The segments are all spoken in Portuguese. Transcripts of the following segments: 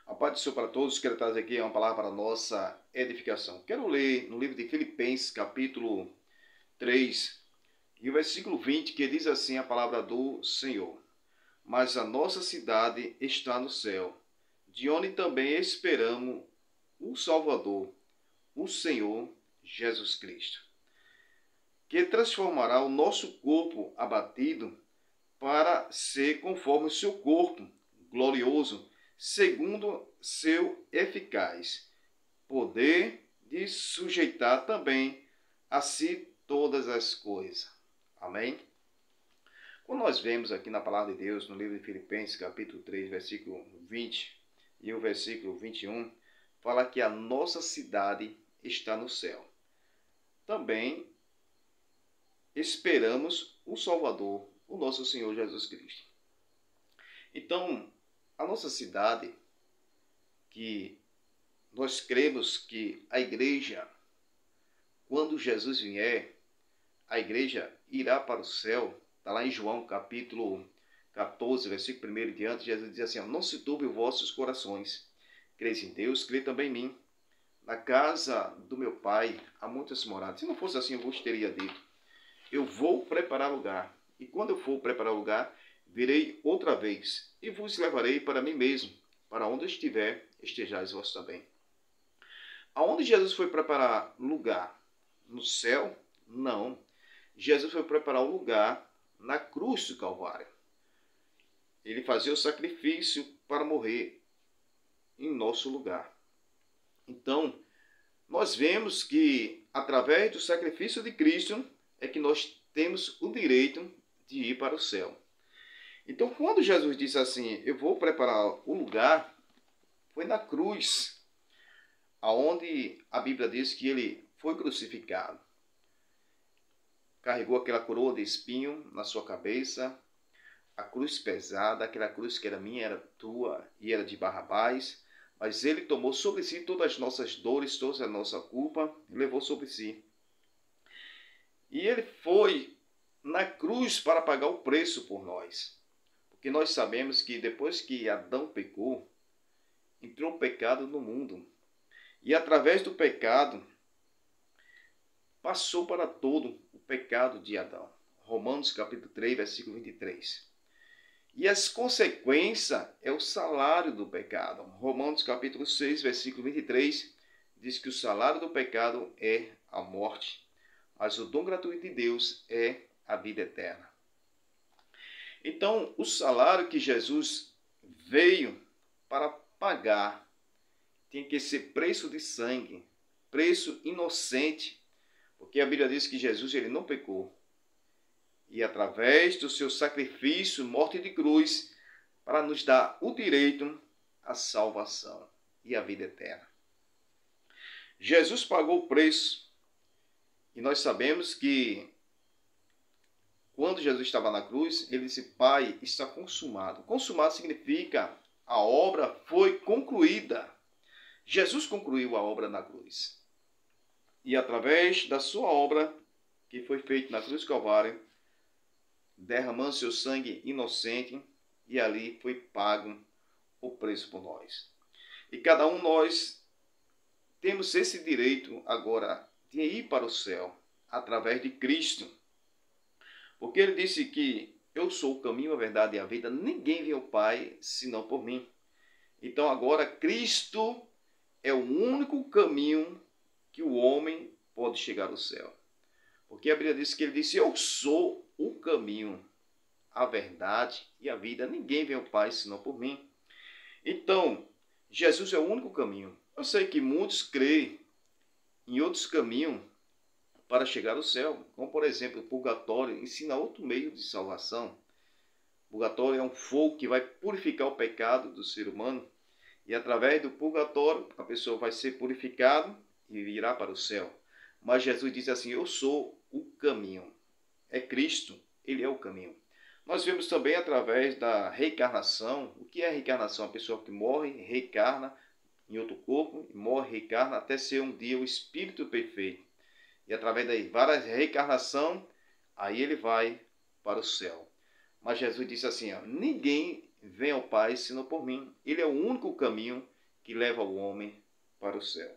A paz do Senhor para todos, quero trazer aqui uma palavra para a nossa edificação. Quero ler no livro de Filipenses, capítulo 3, e o versículo 20, que diz assim a palavra do Senhor. Mas a nossa cidade está no céu, de onde também esperamos o Salvador, o Senhor Jesus Cristo, que transformará o nosso corpo abatido para ser conforme o seu corpo glorioso, segundo seu eficaz poder de sujeitar também a si todas as coisas. Amém? Quando nós vemos aqui na palavra de Deus, no livro de Filipenses, capítulo 3, versículo 20 e o versículo 21, fala que a nossa cidade está no céu. Também esperamos o Salvador, o nosso Senhor Jesus Cristo. Então, a nossa cidade, que nós cremos que a igreja, quando Jesus vier, a igreja irá para o céu. Está lá em João capítulo 14, versículo 1 e diante, Jesus diz assim: não se turbe os vossos corações, creis em Deus, crê também em mim. Na casa do meu pai há muitas moradas. Se não fosse assim, eu vos teria dito: eu vou preparar lugar, e quando eu for preparar lugar, virei outra vez, e vos levarei para mim mesmo, para onde eu estiver, estejais vós também. Aonde Jesus foi preparar lugar? No céu? Não. Jesus foi preparar um lugar na cruz do Calvário. Ele fazia o sacrifício para morrer em nosso lugar. Então, nós vemos que através do sacrifício de Cristo é que nós temos o direito de ir para o céu. Então, quando Jesus disse assim: eu vou preparar o lugar, foi na cruz, aonde a Bíblia diz que ele foi crucificado. Carregou aquela coroa de espinho na sua cabeça, a cruz pesada, aquela cruz que era minha, era tua e era de Barrabás, mas ele tomou sobre si todas as nossas dores, toda a nossa culpa, levou sobre si. E ele foi na cruz para pagar o preço por nós. Porque nós sabemos que depois que Adão pecou, entrou o pecado no mundo. E através do pecado, passou para todo o pecado de Adão. Romanos capítulo 3, versículo 23. E as consequências é o salário do pecado. Romanos capítulo 6, versículo 23, diz que o salário do pecado é a morte, mas o dom gratuito de Deus é a vida eterna. Então, o salário que Jesus veio para pagar tem que ser preço de sangue, preço inocente, porque a Bíblia diz que Jesus ele não pecou. E através do seu sacrifício, morte de cruz, para nos dar o direito à salvação e à vida eterna. Jesus pagou o preço. E nós sabemos que quando Jesus estava na cruz, ele disse: Pai, está consumado. Consumado significa a obra foi concluída. Jesus concluiu a obra na cruz. E através da sua obra, que foi feita na cruz do Calvário, derramando seu sangue inocente, e ali foi pago o preço por nós. E cada um de nós temos esse direito agora de ir para o céu, através de Cristo. Porque ele disse que eu sou o caminho, a verdade e a vida, ninguém vem ao Pai senão por mim. Então agora Cristo é o único caminho que o homem pode chegar ao céu. Porque a Bíblia diz que ele disse: eu sou o caminho, a verdade e a vida. Ninguém vem ao Pai senão por mim. Então, Jesus é o único caminho. Eu sei que muitos creem em outros caminhos para chegar ao céu. Como, por exemplo, o purgatório ensina outro meio de salvação. O purgatório é um fogo que vai purificar o pecado do ser humano. E através do purgatório, a pessoa vai ser purificada e irá para o céu. Mas Jesus diz assim: eu sou o caminho. É Cristo, ele é o caminho. Nós vemos também através da reencarnação. O que é reencarnação? A pessoa que morre, reencarna em outro corpo, morre, reencarna, até ser um dia o espírito perfeito. E através das várias reencarnações, aí ele vai para o céu. Mas Jesus disse assim: ninguém vem ao Pai senão por mim. Ele é o único caminho que leva o homem para o céu.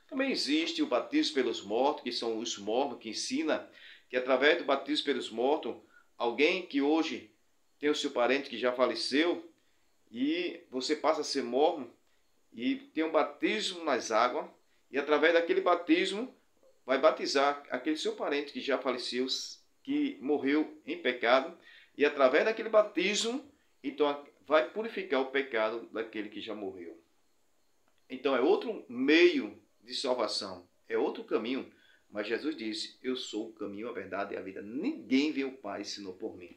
Também existe o batismo pelos mortos, que são os mormons, que ensina que através do batismo pelos mortos, alguém que hoje tem o seu parente que já faleceu, e você passa a ser mormon, e tem um batismo nas águas, e através daquele batismo vai batizar aquele seu parente que já faleceu, que morreu em pecado, e através daquele batismo, então vai purificar o pecado daquele que já morreu. Então é outro meio de salvação, é outro caminho, mas Jesus disse: eu sou o caminho, a verdade e a vida. Ninguém vê o Pai senão por mim.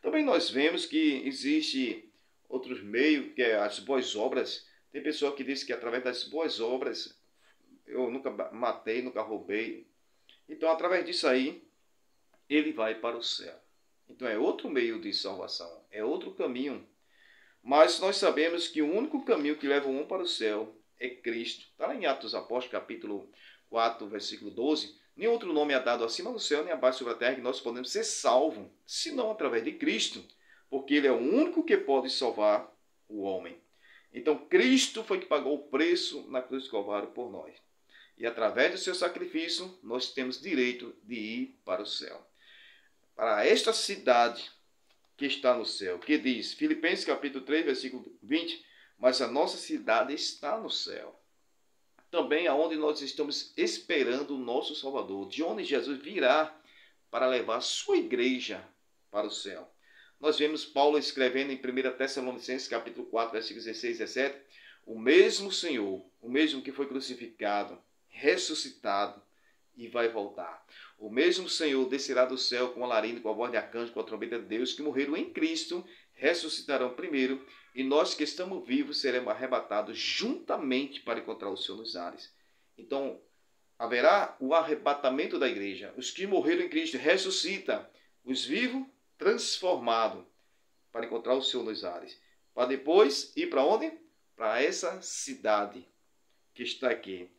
Também nós vemos que existe outros meios, que é as boas obras. Tem pessoa que diz que através das boas obras, eu nunca matei, nunca roubei. Então, através disso aí, ele vai para o céu. Então, é outro meio de salvação, é outro caminho. Mas nós sabemos que o único caminho que leva o homem para o céu é Cristo. Está lá em Atos dos Apóstolos, capítulo 4, versículo 12. Nem outro nome é dado acima do céu, nem abaixo sobre a terra, que nós podemos ser salvos, senão através de Cristo, porque Ele é o único que pode salvar o homem. Então, Cristo foi que pagou o preço na cruz do Calvário por nós. E através do seu sacrifício, nós temos direito de ir para o céu. Para esta cidade que está no céu, que diz, Filipenses capítulo 3, versículo 20, mas a nossa cidade está no céu. Também aonde nós estamos esperando o nosso Salvador, de onde Jesus virá para levar a sua igreja para o céu. Nós vemos Paulo escrevendo em 1 Tessalonicenses capítulo 4, versículos 16 e 17, o mesmo Senhor, o mesmo que foi crucificado, ressuscitado e vai voltar. O mesmo Senhor descerá do céu com a larina, com a voz de arcanjo, com a trombeta de Deus, que morreram em Cristo, ressuscitarão primeiro, e nós que estamos vivos seremos arrebatados juntamente para encontrar o Senhor nos ares. Então, haverá o arrebatamento da igreja. Os que morreram em Cristo ressuscitam, os vivos transformados para encontrar o Senhor nos ares. Para depois ir para onde? Para essa cidade que está aqui.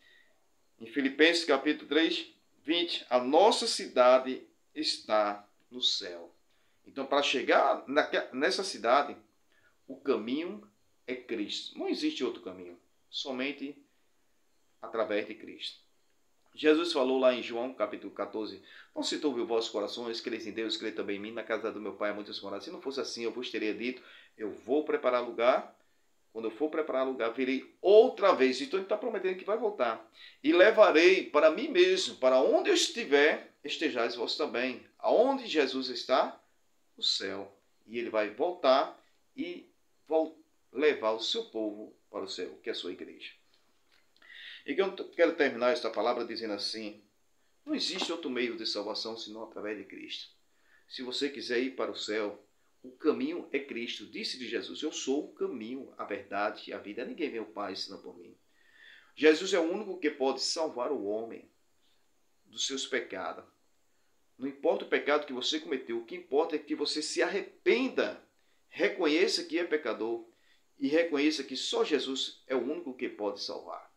Em Filipenses capítulo 3, 20, a nossa cidade está no céu. Então, para chegar nessa cidade, o caminho é Cristo. Não existe outro caminho, somente através de Cristo. Jesus falou lá em João capítulo 14, não se turbe os vossos corações, creis em Deus, creis também em mim, na casa do meu Pai há muitas moradas. Se não fosse assim, eu vos teria dito, eu vou preparar lugar. Quando eu for preparar lugar, virei outra vez. Então ele está prometendo que vai voltar. E levarei para mim mesmo, para onde eu estiver, estejais vós também. Aonde Jesus está? O céu. E ele vai voltar e levar o seu povo para o céu, que é a sua igreja. E eu quero terminar esta palavra dizendo assim, não existe outro meio de salvação senão através de Cristo. Se você quiser ir para o céu, o caminho é Cristo. Disse-lhe Jesus, eu sou o caminho, a verdade e a vida. Ninguém vê o Pai senão por mim. Jesus é o único que pode salvar o homem dos seus pecados. Não importa o pecado que você cometeu, o que importa é que você se arrependa, reconheça que é pecador e reconheça que só Jesus é o único que pode salvar.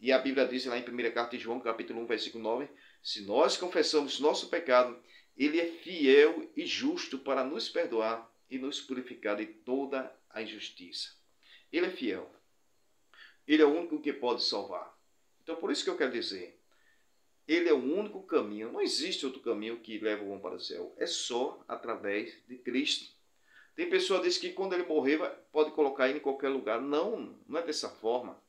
E a Bíblia diz lá em 1 Carta de João, capítulo 1, versículo 9, se nós confessamos nosso pecado, Ele é fiel e justo para nos perdoar e nos purificar de toda a injustiça. Ele é fiel. Ele é o único que pode salvar. Então, por isso que eu quero dizer, Ele é o único caminho. Não existe outro caminho que leva o homem para o céu. É só através de Cristo. Tem pessoa que diz que quando ele morrer, pode colocar ele em qualquer lugar. Não, não é dessa forma.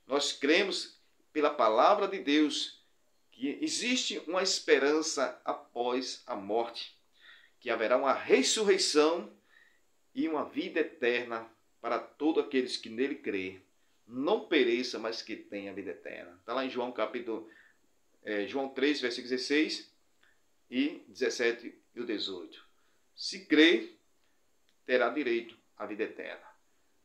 Nós cremos pela palavra de Deus que existe uma esperança após a morte, que haverá uma ressurreição e uma vida eterna para todos aqueles que nele crê, não pereça, mas que tenha vida eterna. Está lá em João João 3, versículos 16 e 17 e o 18. Se crê, terá direito à vida eterna.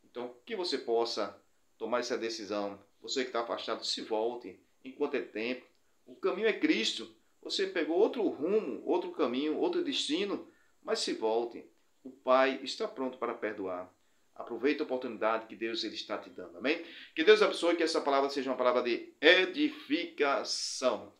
Então, que você possa tomar essa decisão. Você que está afastado, se volte enquanto é tempo. O caminho é Cristo. Você pegou outro rumo, outro caminho, outro destino, mas se volte. O Pai está pronto para perdoar. Aproveite a oportunidade que Deus ele está te dando. Amém? Que Deus abençoe, que essa palavra seja uma palavra de edificação.